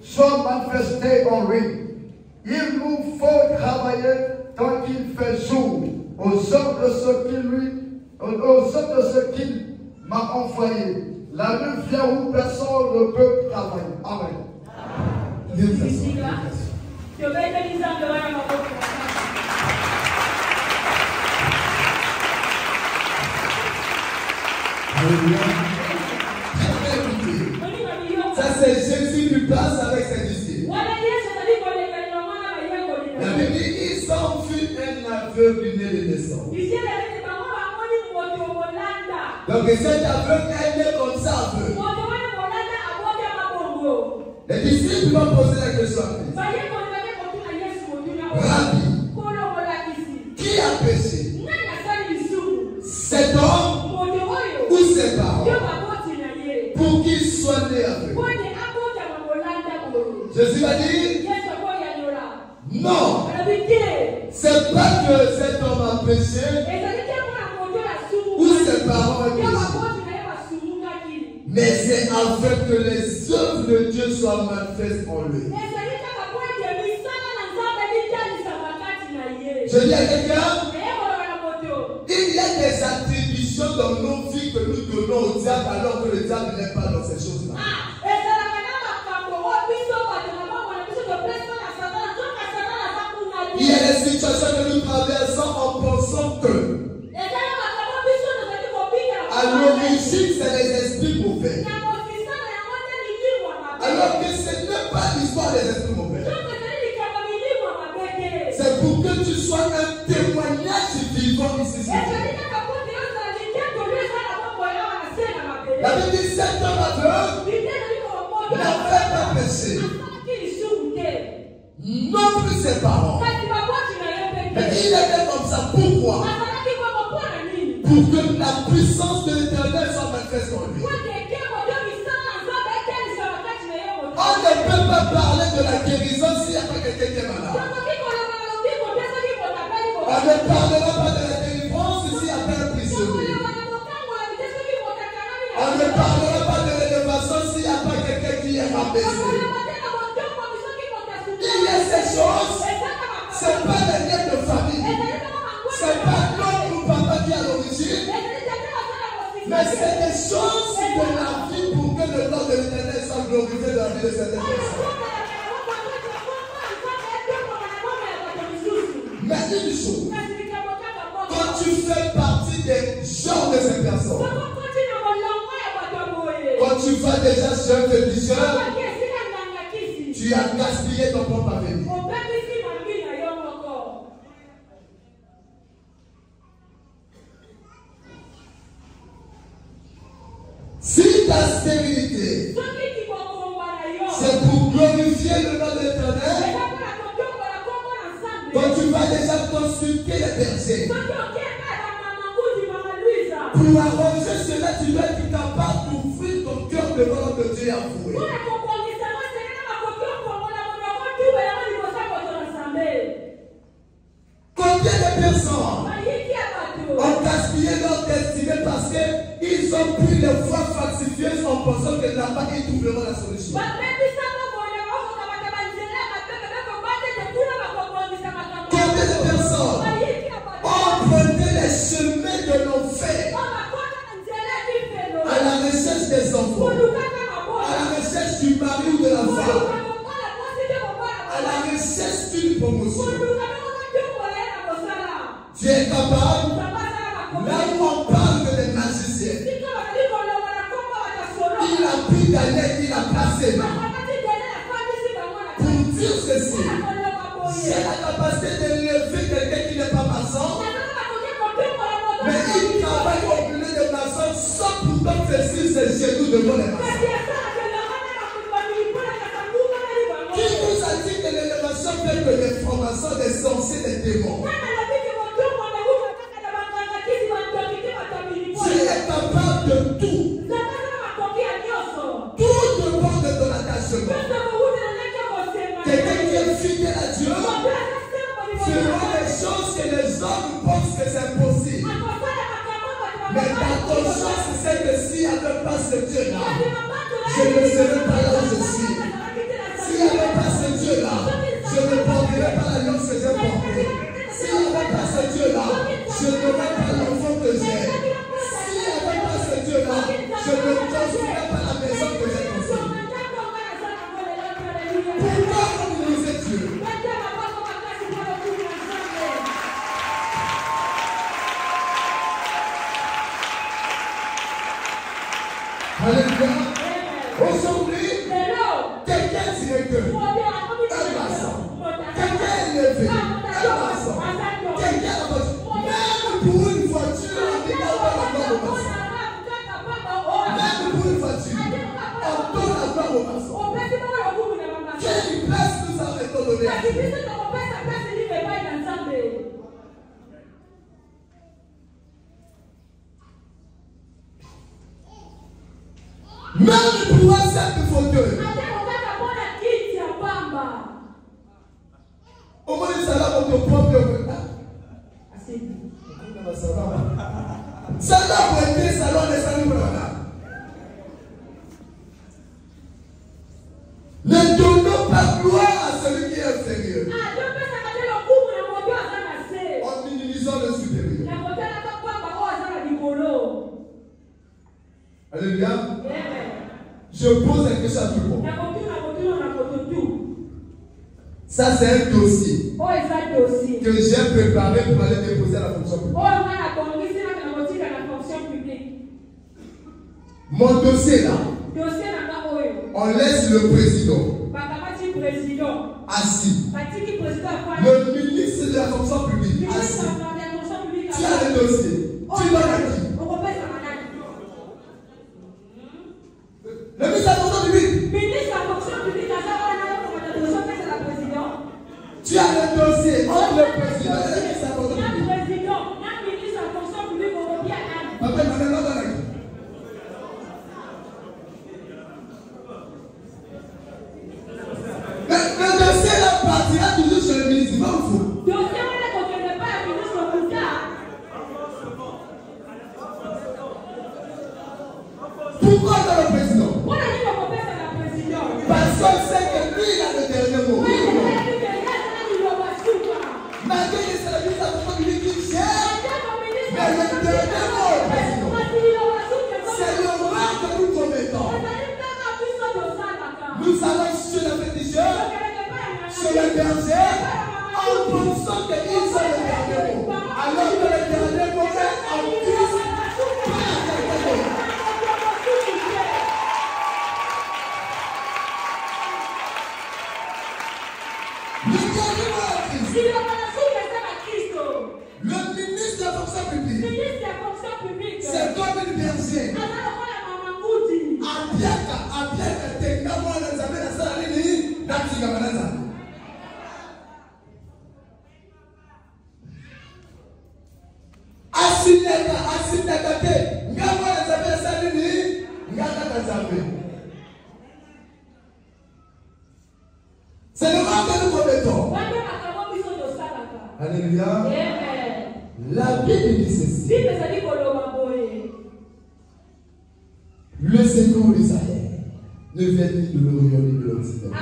soient manifestées en lui. Il nous faut travailler tant qu'il fait jour aux œuvres de ce qu'il m'a envoyé. La nuit vient où personne ne peut travailler. Amen. Ça c'est Jésus qui passe avec ses disciples. La Bible dit, ils ont vu un aveugle né de naissance. Donc cet aveugle est né comme ça aveugle. Les disciples vont poser la question à Christ. Rabbi, qui a péché? Cet homme ou ses parents? Pour qu'il soit né aveugle. Jésus va dire non. C'est pas que cet homme a péché ou ses parents ont péché. Mais c'est afin que les œuvres de Dieu soient manifestes en lui. Je dis à quelqu'un, il y a des attributions dans nos vies que nous donnons au diable alors que le diable n'est pas dans ces choses-là. Il y a des situations que nous traversons en pensant que à l'origine c'est les esprits mauvais. Alors que ce n'est pas l'histoire des esprits mauvais. C'est pour que tu sois un témoignage vivant ici sur terre. La Bible dit cet homme aveugle n'avait pas péché. Non plus ses parents. Mais il était comme ça. Pourquoi? Pour que la puissance de l'Éternel soit manifeste en lui. On ne peut pas parler de la guérison s'il n'y a pas quelqu'un qui est malade. On ne parlera pas de la délivrance s'il n'y a pas un prisonnier. On ne parlera pas de l'élévation s'il n'y a pas quelqu'un qui est rabaissé. Il y a ces choses, ce n'est pas les liens de famille. Ce n'est pas l'homme ou papa qui est à l'origine. Mais c'est des choses de la vie pour que le nom de l'Éternel soit glorifié dans la vie de certaines personnes. Mais une chose, quand tu fais partie des genres de ces personnes, quand tu vas déjà chez un féticheur, tu as gaspillé ton propre avenir. Si ta stérilité, c'est pour glorifier le nom de l'Éternel, quand tu vas déjà consulter les bergers, pour arranger cela, tu dois être capable d'ouvrir ton cœur devant notre Dieu avoué. Combien de personnes ont gaspillé leur destinée parce qu'ils ont pris les voies falsifiées en pensant que là-bas ils trouveront la solution? Combien de personnes ont emprunté les chemins de l'enfer à la recherche des enfants, à la recherche du mari ou de la femme, à la recherche d'une promotion? Tu es capable, là où on parle des magiciens, il a pris Daniel, il a placé là pour dire ceci: j'ai la capacité de lever quelqu'un qui n'est pas maçon, mais il travaille au milieu de maçons sans pourtant fesser ses genoux devant les maçons. Qui nous a dit que l'élévation fait que les formations des sorciers, des démons? Tu es capable de tout. Tout dépend de ton attachement. Quelqu'un qui est fidèle à Dieu fera les choses que les hommes pensent que c'est possible. Mais dans ton chose, c'est que s'il n'y avait pas ce Dieu-là, je ne serais pas là où je suis. S'il n'y avait pas ce Dieu-là, je ne porterais pas la langue que j'ai portée. S'il n'y avait pas ce Dieu-là, je n'aurais pas l'enfant que j'ai. S'il n'y avait pas ce Dieu-là, je ne construirais pas la maison que j'ai construite. Pourquoi honoriser Dieu? Alléluia. Aujourd'hui, quelqu'un est directeur, un maçon, quelqu'un est élevé, un maçon, quelqu'un a même pour une voiture, on dit qu'on va l'avoir au maçon. Même pour une voiture, on doit l'avoir au maçon. Quelle place nous avons donné à Dieu? Même pour un simple fauteuil. Au moins, ça va votre propre Salon pour aider, salon de salut. Ne donnons pas gloire à celui qui est inférieur. En minimisant le supérieur. Alléluia. Je pose la question à tout le monde. Ça, c'est un dossier que j'ai préparé pour aller déposer à la fonction publique. Mon dossier là, on laisse le président assis. Le ministre de la fonction publique assis. Tu as le dossier. Tu dois le dire. Le ministre de la fonction publique. Tu as le dossier entre le président et le ministre de la fonction publique. Papa, le dossier là partira toujours chez le ministre. Pas fou. Pourquoi dans le président? Parce qu'on sait que lui il a le dernier mot. Malgré les services à votre public qui gère, mais le dernier mot au président. C'est le roi que nous commettons. Nous allons sur la pétition, sur le berger, en pensant qu'ils sont le dernier mot. Alors que le dernier mot est en Christ. Le ministre de la fonction publique, c'est comme une berger. C'est le mal que nous commettons. Alléluia. La Bible dit ceci. Le secours d'Israël ne vient ni de l'Orient ni de l'Occident.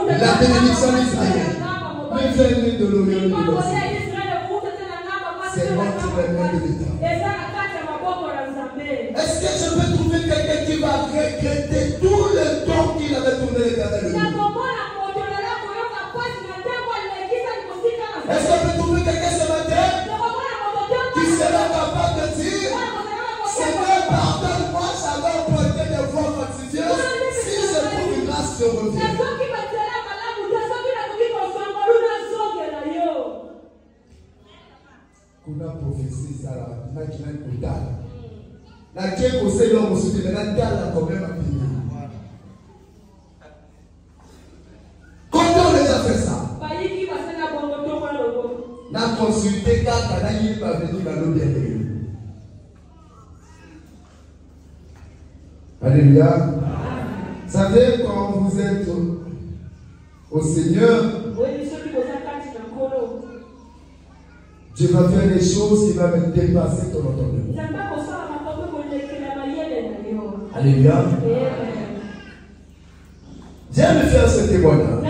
La bénédiction d'Israël ne vient ni de l'Orient ni de l'Occident. C'est notre main de l'État. Est-ce que je peux trouver quelqu'un qui va regretter tout le temps qu'il avait tourné l'Éternel? Est-ce qu'on peut trouver quelqu'un ce matin qui sera capable de dire Seigneur, pardonne-moi, j'avais emprunté des voies fastidieuses. Si je trouve une grâce, je reviens. Kuna prophétie ça là, na kina kutala. Na keko c'est l'homme au sud de la tala quand même à Pina. Quand on a déjà fait ça, n'a consulté quand on a eu pas venir dans l'eau derrière. Alléluia. Vous savez, quand vous êtes au Seigneur, Dieu va faire des choses qui vont me dépasser ton entendement. Alléluia. J'aime faire ce témoignage.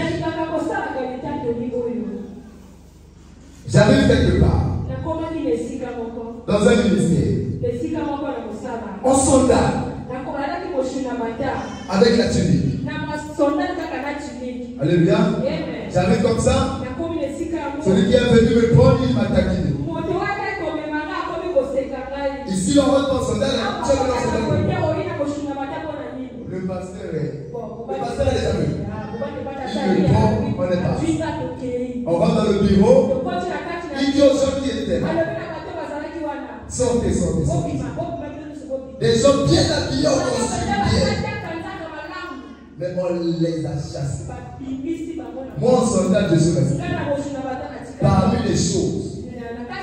J'arrive quelque part dans un ministère, en soldat, avec la tunique. Alléluia. J'arrive comme ça. Celui qui est venu me prendre, il m'a taquiné. Ici, on rentre en soldat. Le pasteur est déjà venu. Il me prend, on est parti. On va dans le bureau. Il dit aux gens qui étaient là, sortez, sortez, sortez. Des gens bien habillés au costume bien. Mais on les a chassés. Moi, en soldat, je suis resté. Parmi les choses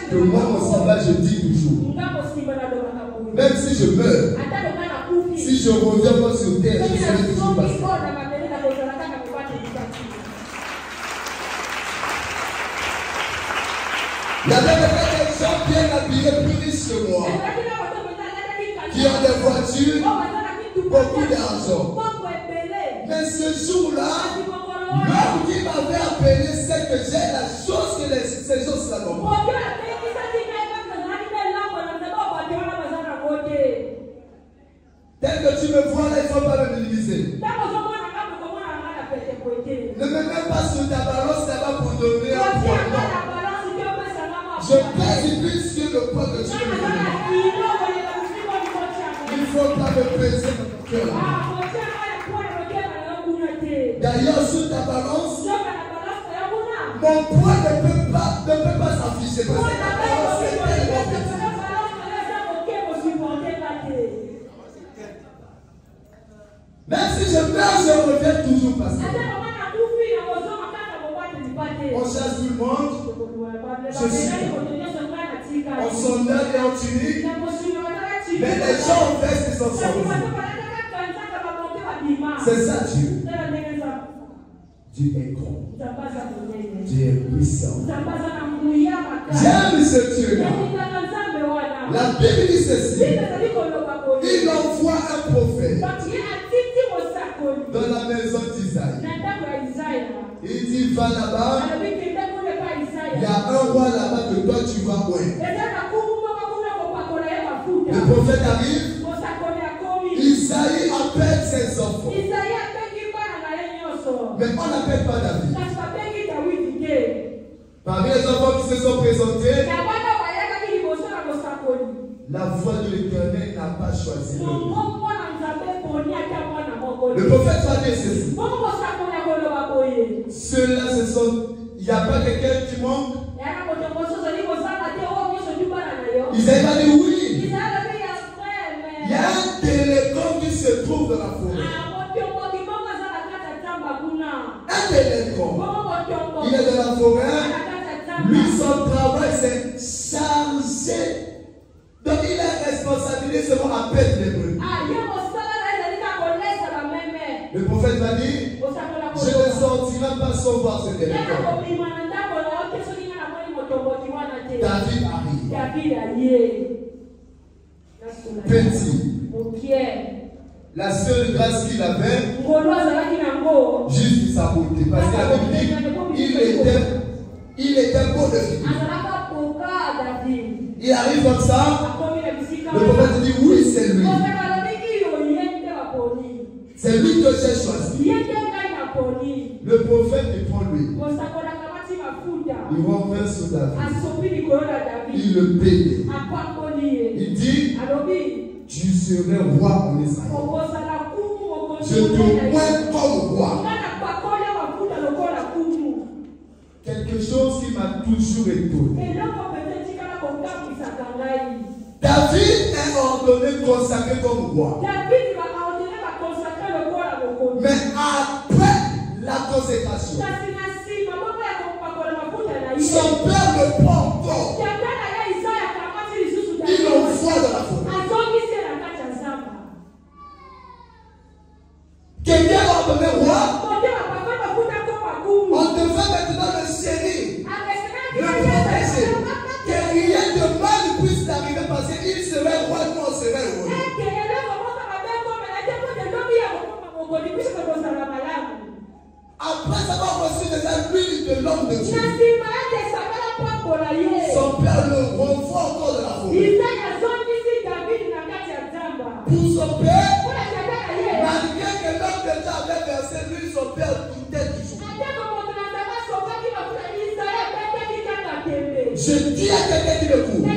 que moi, en soldat, je dis toujours, même si je meurs, si je reviens pas sur terre, je serai toujours pasteur. Il y avait des gens bien habillés, plus riches que moi, qui ont des voitures, beaucoup d'argent. Mais ce jour-là, l'homme qui m'avait appelé sait que j'ai la chose que ces gens-là n'ont pas. Tel que tu me vois là, il ne faut pas me minimiser. Ne me mets pas sur ta balance là-bas pour donner un poids. Non. Je pèse plus que le poids que tu me donnes. Il ne faut pas me peser mon cœur. D'ailleurs, sur ta balance, mon poids ne peut pas s'afficher. Parce que ta balance est tellement petite. Même si je meurs, je reviens toujours passer. On chasse tout le monde. Je suis en sandales et en tunique. Mais les gens en veste et s'en sortent. C'est ça Dieu. Dieu est grand. Dieu est puissant. J'aime ce Dieu-là. La Bible dit ceci. Il envoie un prophète dans la maison d'Isaïe. Il dit va là-bas. Il y a un roi là-bas que toi tu vas voir. Le prophète arrive. Isaïe appelle ses enfants. Mais on n'appelle pas David. Parmi les enfants qui se sont présentés, la voix de l'Éternel n'a pas choisi. Le prophète va dire ceci. Ceux-là, ce sont. Il n'y a pas quelqu'un qui manque. Isaïe va dire oui. Il y a un délinquant qui se trouve dans la forêt. Un délinquant. Il est dans la forêt. Lui, son travail, c'est charger. Donc, il a responsabilité seulement à perdre les brebis. Le prophète va dire, je ne sortirai pas sans voir ce délinquant. David arrive. Petit. La seule grâce qu'il avait, juste sa beauté. Parce que la Bible dit, il était beau de figure. Il arrive comme ça. Le prophète dit, oui, c'est lui. C'est lui que j'ai choisi. Le prophète, il prend lui. Il revient sur David. Il le paye. Il dit, tu serais roi en Israël. Je te vois comme roi. Quelque chose qui m'a toujours étonné. David est ordonné consacré comme roi. Mais après la consécration, son père le prend encore. Il l'envoie dans la forêt. Quelqu'un a ordonné roi. On devait maintenant le chérir, le protéger. Que rien de mal puisse arriver parce qu'il serait roi, nous on serait roi. Après avoir reçu déjà l'huile de l'homme de Dieu, son père le renvoie encore de la forêt. Pour son père, malgré que l'homme de Dieu avait versé lui, son père doutait toujours. Je dis à quelqu'un qui me court,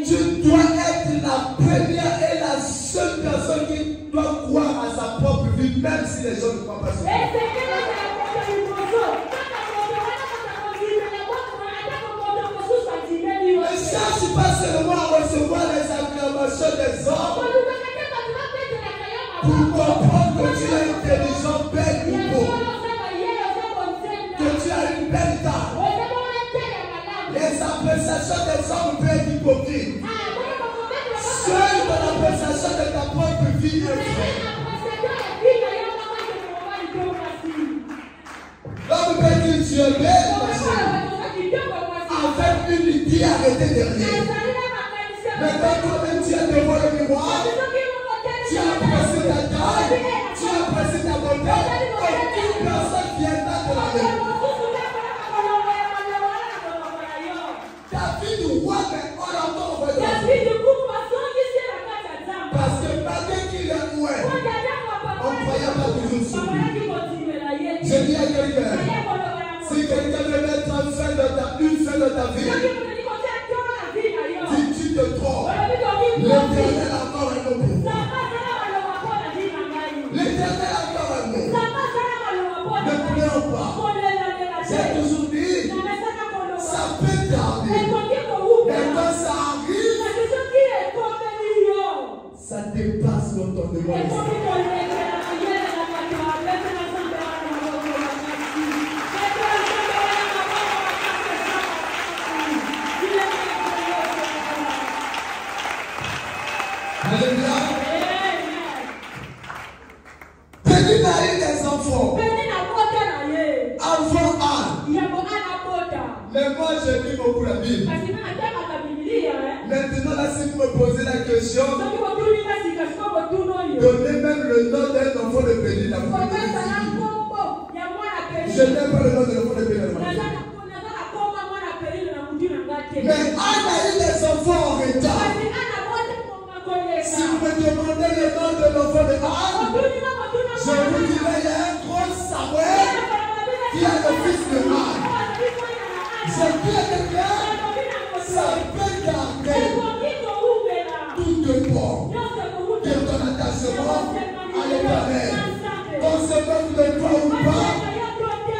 tu dois être la première et la seule personne qui doit croire à sa propre vie, même si les gens ne croient pas sur elle. Ne cherche pas seulement à recevoir les acclamations des hommes pour comprendre que tu es intelligent, belle ou beau, que tu as une belle taille. Les appréciations des hommes peuvent être hypocrites. Seule ton appréciation de ta propre vie est vraie. L'homme peut dire tu es belle, ma chérie. arrêté derrière. Mais quand toi-même tu es devant le miroir, tu as apprécié ta taille, tu as apprécié ta beauté, aucune personne viendra te la donner. Ta vie de roi, mais on l'entend en fait. Parce que malgré qu'il est loin, on ne croyait pas toujours sur lui. Je dis à quelqu'un, si quelqu'un veut mettre une fin de ta vie, si tu te trompes, l'Éternel a encore un mot pour toi. L'Éternel a encore un mot. Ne pleure pas. J'ai toujours dit, ça peut tarder. Mais quand ça arrive, ça dépasse l'entendement. Alléluia. Pénine a eu des enfants. Avant Anne. Mais moi j'ai lu beaucoup la Bible. Maintenant là, si vous me posez la question, donnez même le nom d'un enfant de Pénine. Je n'aime pas le nom de l'enfant de Pénine. Mais Anne a eu des enfants en retard. Si vous me demandez le nom de l'enfant de Anne, je vous dirai il y a un gros Samuel qui est le fils de Anne. Je dis à quelqu'un, ça peut garder tout de bon que ton attachement à l'Éternel. Qu'on se moque de toi ou pas,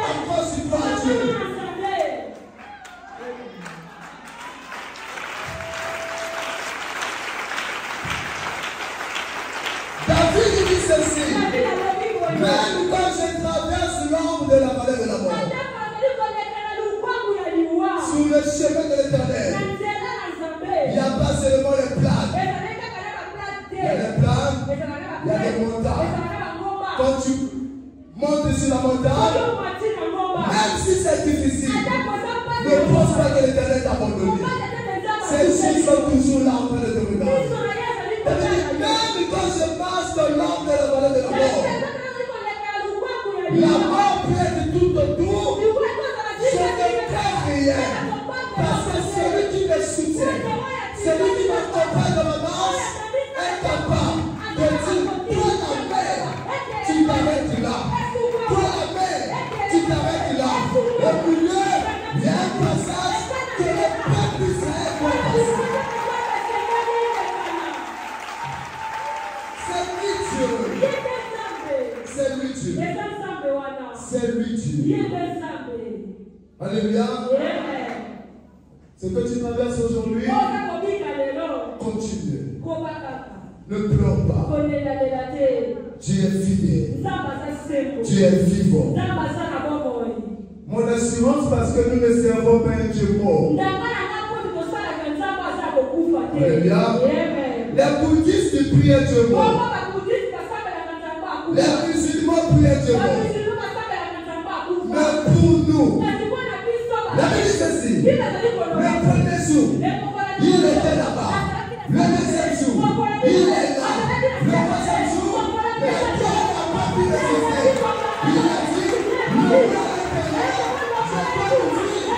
accroche-toi à Dieu. David dit ceci, même quand je traverse l'ombre de la vallée de la mort, sur le chemin de l'Éternel, il n'y a pas seulement les plages, il y a les plages, il y a les montagnes. Quand tu montes sur la montagne, même si c'est difficile, ne pense pas que l'Éternel t'a abandonné. Ces choses sont toujours là en train de te regarder. Même quand je passe dans l'ombre de la vallée de la mort, la mort peut être tout autour. Je ne crains rien. Parce que celui qui me soutient, celui qui m'accompagne dans ma marche, est capable de dire, toi la mer, tu t'arrêtes là. Toi la mer, tu t'arrêtes là. Au milieu, il y a un passage que le peuple d'Israël doit passer. C'est lui Dieu. C'est lui Dieu. Alléluia. Ce que tu traverses aujourd'hui, continue. Ne pleure pas. Tu es fidèle. Tu es vivant. Mon assurance parce que nous ne servons pas un Dieu mort. Alléluia. Les bouddhistes prient un Dieu mort. Les musulmans prient un Dieu mort. Mais pour nous, la Bible dit ceci. Le premier jour, il était là-bas. Le deuxième jour, il est là. Le troisième jour, le cœur n'a pas pu résister. Il a dit, nous l'avons fait, je peux vous dire,